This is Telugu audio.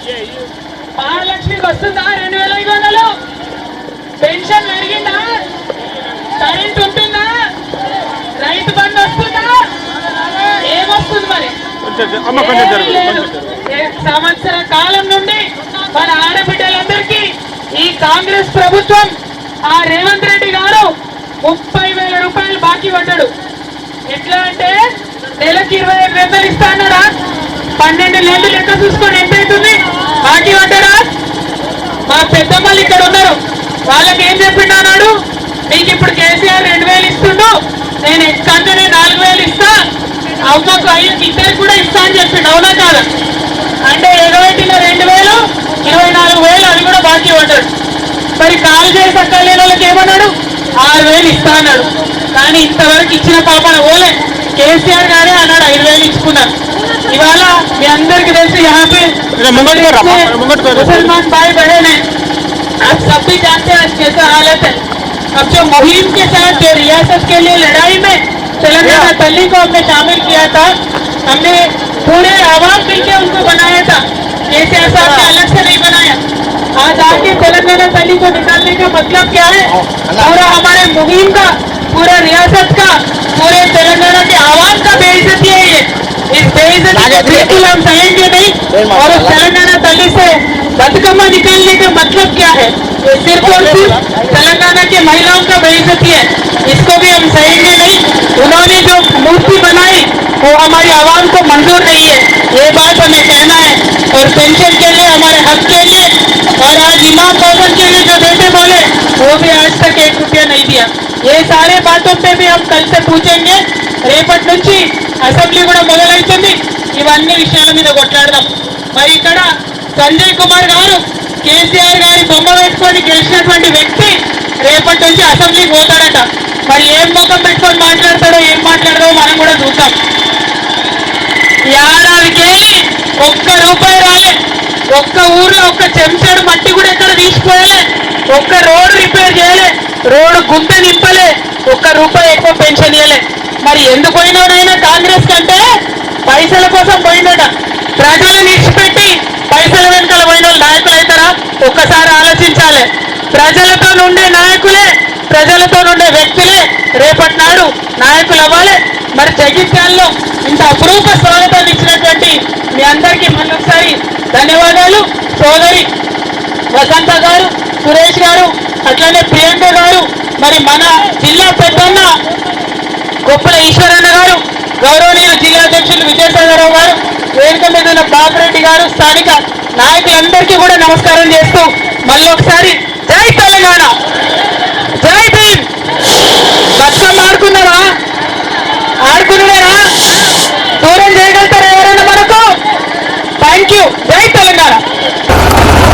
మహాలక్ష్మికి వస్తుందా 2500? పెన్షన్ పెరిగిందా? కరెంట్ ఉంటుందా? రైతు బంధు వస్తుందా? ఏమొస్తుంది మరి? సంవత్సర కాలం నుండి మన ఆడబిడ్డలందరికీ ఈ కాంగ్రెస్ ప్రభుత్వం ఆ రేవంత్ రెడ్డి గారు 30,000 రూపాయలు బాకీ పడ్డాడు. ఎట్లా అంటే నెలకి 25,000 ఇస్తా అన్నాడా? 12 నెలలు లెక్క చూసుకొని ఎంత అవుతుంది బాకీ పడ్డాడా? మా పెద్దమ్మలు ఇక్కడ ఉన్నారు, వాళ్ళకి ఏం చెప్పిండు అన్నాడు, నీకు ఇప్పుడు కేసీఆర్ 2,000 ఇస్తుండు, నేను కంటే 4,000 ఇస్తా, అమ్మకు అయ్యకి ఇద్దరికి కూడా ఇస్తా అని చెప్పిండు. అవునా కాదా? అంటే ఎగబెట్టిన 2,000 24,000 అది కూడా బాకీ పడ్డాడు. మరి కాల్ చేసి అక్కలేని వాళ్ళకి ఏమన్నాడు? 6,000 ఇస్తా అన్నాడు. కానీ ఇంతవరకు ఇచ్చిన పాపన ఓలే. కేసీఆర్ గారే అన్నాడు 5,000 ఇచ్చుకున్నారు. ఇవాళ మీ అందరికి తెలిసి मुसलमान भाई बहन है, आप सब भी जानते हैं कैसा हालत है. अब जो मुहिम के साथ जो रियासत के लिए लड़ाई में तेलंगाना तल्ली को हमने शामिल किया था, हमने पूरे आवाम मिलकर उनको बनाया था. केसीआर साहब ने अलग से नहीं बनाया. आज आके तेलंगाना तल्ली को निकालने का मतलब क्या है? पूरा हमारे मुहिम का, पूरा रियासत का, पूरे तेलंगाना के आवाम का बेइज्जती है ये. इस बेइज्जती को बिल्कुल हम सहेंगे नहीं. और उस तेलंगाना तल्ली से बदकम्मा निकालने का मतलब क्या है? ये सिर्फ और सिर्फ तेलंगाना के महिलाओं का बेइज्जती है. इसको भी हम सहेंगे नहीं. उन्होंने जो मूर्ति बनाई वो हमारी आवाम को मंजूर नहीं है. ये बात हमें कहना है. और पेंशन के लिए, हमारे हक के लिए, और आज इमाम भवन के लिए जो देते बोले वो भी आज तक 1 रुपया नहीं दिया. ये सारे बातों पे भी हम कल से पूछेंगे. రేపటి నుంచి అసెంబ్లీ కూడా మొదలవుతుంది. ఇవన్నీ విషయాల మీద కొట్లాడదాం. మరి ఇక్కడ సంజయ్ కుమార్ గారు కేసీఆర్ గారి బొమ్మ పెట్టుకొని గెలిచినటువంటి వ్యక్తి రేపటి నుంచి అసెంబ్లీకి పోతాడట. మరి ఏం ముఖం పెట్టుకొని మాట్లాడతాడో, ఏం మాట్లాడదో మనం కూడా చూద్దాం. ఏడాదికి 1 రూపాయి రాలే. ఒక్క ఊర్లో ఒక్క చెంచాడు మట్టి కూడా ఎక్కడ తీసిపోయలే. ఒక్క రోడ్డు రిపేర్ చేయలే, రోడ్డు గుంత నింపలే, 1 రూపాయి ఎక్కువ పెన్షన్ ఇవ్వలే. మరి ఎందుకు పోయినాడైనా కాంగ్రెస్ కంటే పైసల కోసం పోయినట. ప్రజలను ఇచ్చిపెట్టి పైసల వెనుకల పోయిన వాళ్ళు నాయకులు అవుతారా? ఒక్కసారి ఆలోచించాలి. ప్రజలతో ఉండే నాయకులే, ప్రజలతో ఉండే వ్యక్తులే రేపటి నాడు నాయకులు అవ్వాలి. మరి జగిత్యాల్లో ఇంత అపురూప స్వాగతాన్ని ఇచ్చినటువంటి మీ అందరికీ మళ్ళొకసారి ధన్యవాదాలు. సోదరి వసంత గారు, సురేష్ గారు, అట్లనే ప్రియాంక గారు, మరి మన జిల్లా పెద్దన్న గొప్పల ఈశ్వరన్న గారు, గౌరవనీయులు జిల్లా అధ్యక్షులు విజయసాగరరావు గారు, వేదిక మీద ఉన్న బాబురెడ్డి గారు, స్థానిక నాయకులందరికీ కూడా నమస్కారం చేస్తూ మళ్ళీ ఒకసారి జై తెలంగాణ, జై భీమ్. బతుకమ్మ ఆడుకున్నారా? ఆడుకున్నారా? దూరం చేయగలుగుతారా ఎవరైనా మనకు? Thank you. జై తెలంగాణ.